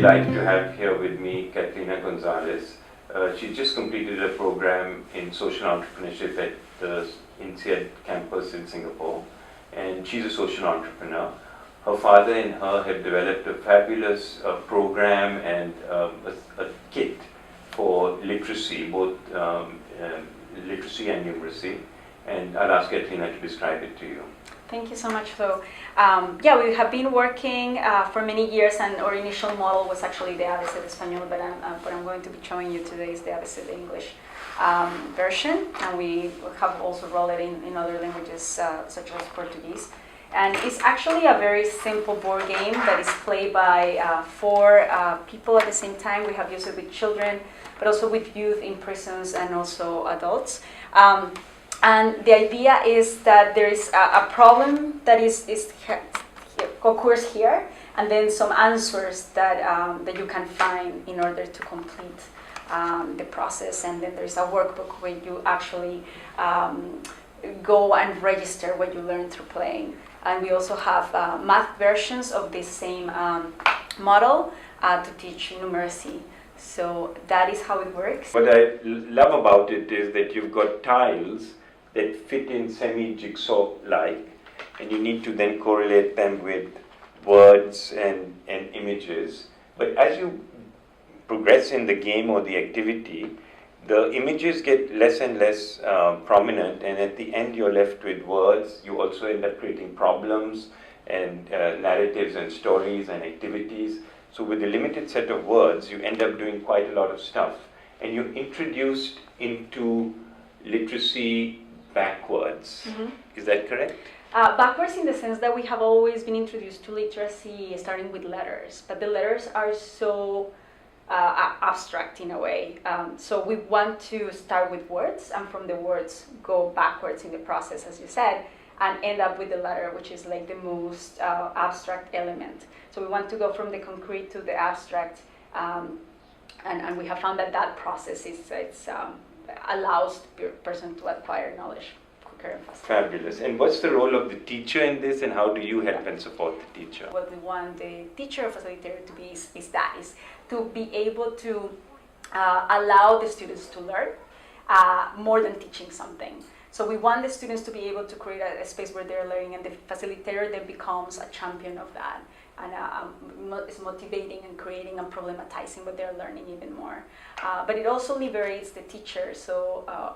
delight to have here with me Catalina González. She just completed a program in social entrepreneurship at the INSEAD campus in Singapore, and she's a social entrepreneur. Her father and her have developed a fabulous program and a kit for literacy, both literacy and numeracy. And I'll ask Catalina to describe it to you. Thank you so much, Flo. Yeah, we have been working for many years, and our initial model was actually the abcd Español, but what I'm going to be showing you today is the abcd English version, and we have also rolled it in other languages such as Portuguese. And it's actually a very simple board game that is played by 4 people at the same time. We have used it with children, but also with youth in prisons and also adults. And the idea is that there is a problem that occurs here, and then some answers that you can find in order to complete the process. And then there's a workbook where you actually go and register what you learn through playing. And we also have math versions of this same model to teach numeracy. So that is how it works. What I love about it is that you've got tiles that fit in semi-jigsaw-like, and you need to then correlate them with words and images. But as you progress in the game or the activity, the images get less and less prominent, and at the end you're left with words. You also end up creating problems and narratives and stories and activities. So with a limited set of words, you end up doing quite a lot of stuff. And you're introduced into literacy backwards. Mm-hmm. Is that correct? Backwards in the sense that we have always been introduced to literacy starting with letters, but the letters are so abstract in a way. So we want to start with words, and from the words go backwards in the process, as you said, and end up with the letter, which is like the most abstract element. So we want to go from the concrete to the abstract, and we have found that process allows the person to acquire knowledge quicker and faster. Fabulous. And what's the role of the teacher in this, and how do you help and support the teacher? What we want the teacher or facilitator to be is to be able to allow the students to learn more than teaching something. So we want the students to be able to create a space where they're learning, and the facilitator then becomes a champion of that, and is motivating and creating and problematizing what they're learning even more. But it also liberates the teacher,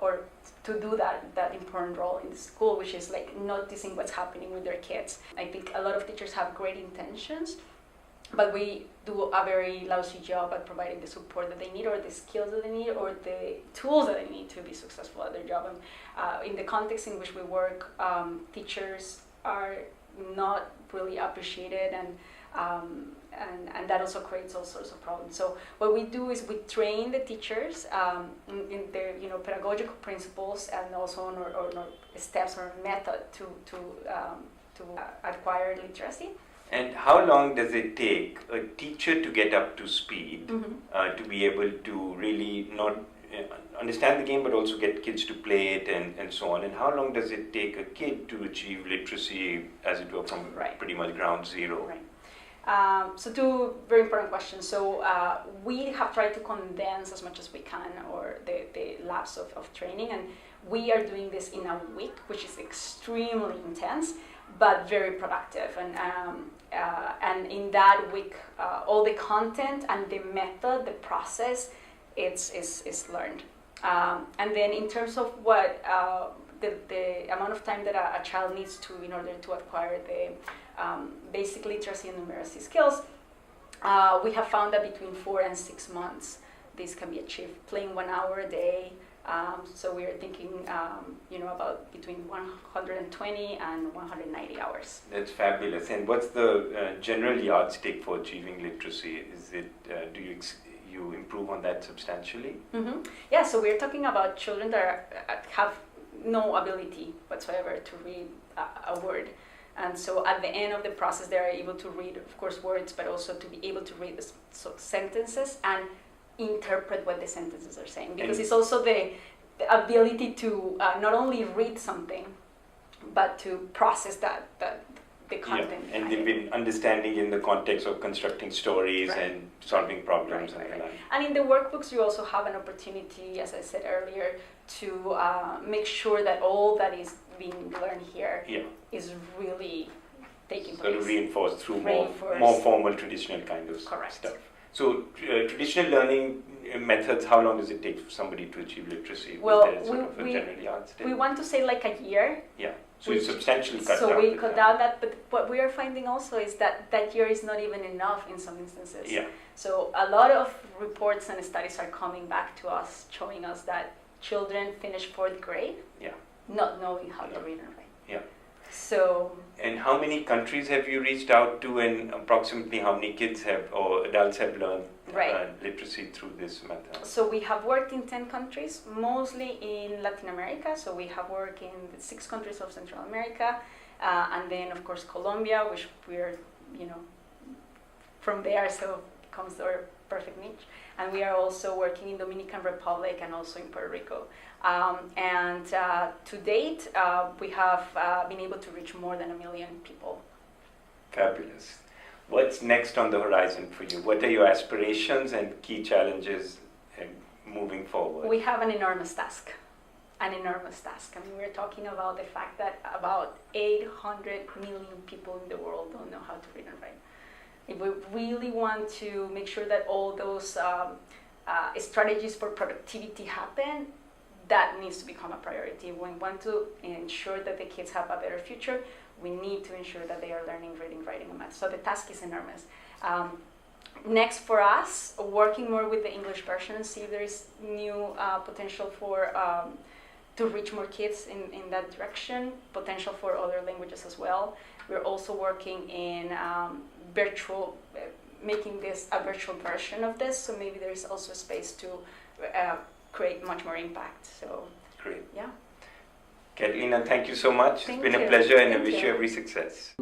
or to do that important role in the school, which is like noticing what's happening with their kids. I think a lot of teachers have great intentions, but we do a very lousy job at providing the support that they need, or the skills that they need, or the tools that they need to be successful at their job. And in the context in which we work, teachers are not really appreciated, and that also creates all sorts of problems. So what we do is we train the teachers in their pedagogical principles, and also on our steps or method to acquire literacy. And how long does it take a teacher to get up to speed, to be able to really not understand the game, but also get kids to play it and so on? And how long does it take a kid to achieve literacy, as it were, from pretty much ground zero? Right. So 2 very important questions. So we have tried to condense as much as we can, or the lapse of training, and we are doing this in a week, which is extremely intense, but very productive. And in that week, all the content and the method, the process, is learned. And then in terms of what the amount of time that a child needs to in order to acquire the basic literacy and numeracy skills, we have found that between 4 and 6 months this can be achieved, playing 1 hour a day. So we are thinking, about between 120 and 190 hours. That's fabulous. And what's the general yardstick for achieving literacy? Is it do you improve on that substantially? Mm-hmm. Yeah. So we're talking about children that have no ability whatsoever to read a word. And so at the end of the process, they are able to read, of course, words, but also to be able to read the sentences and interpret what the sentences are saying. Because it's also the ability to not only read something, but to process the content. And they've been understanding in the context of constructing stories Right. and solving problems Right, and the right. like. And in the workbooks, you also have an opportunity, as I said earlier, to make sure that all that is being learned here Yeah. is really taking Sort of place. reinforced through Reinforced. more formal traditional kind of Correct. stuff. So traditional learning methods, how long does it take for somebody to achieve literacy? Well, Was there sort of a we- general yardstick? We want to say like a year. Yeah. So it's substantially cut So down. we the cut time. down that, but what we are finding also is that that year is not even enough in some instances. Yeah. So a lot of reports and studies are coming back to us, showing us that children finish 4th grade Yeah. not knowing how to read and write. Yeah. So And how many countries have you reached out to, and approximately how many kids have or adults have learned Right. literacy through this method? So we have worked in 10 countries, mostly in Latin America. So we have worked in the 6 countries of Central America, and then of course Colombia, which we're, from there, so it becomes our perfect niche. And we are also working in Dominican Republic and also in Puerto Rico. To date, we have been able to reach more than 1 million people. Fabulous. What's next on the horizon for you? What are your aspirations and key challenges moving forward? We have an enormous task. I mean, we're talking about the fact that about 800 million people in the world don't know how to read and write. If we really want to make sure that all those strategies for productivity happen, that needs to become a priority. We want to ensure that the kids have a better future. We need to ensure that they are learning reading, writing, and math. So the task is enormous. Next for us, working more with the English version, see if there is new potential for to reach more kids in that direction, potential for other languages as well. We're also working in virtual, making this a virtual version of this, so maybe there is also space to create much more impact. So, Great. Yeah. Catalina, thank you so much. Thank It's been a you. pleasure, and I Thank wish you you. every success.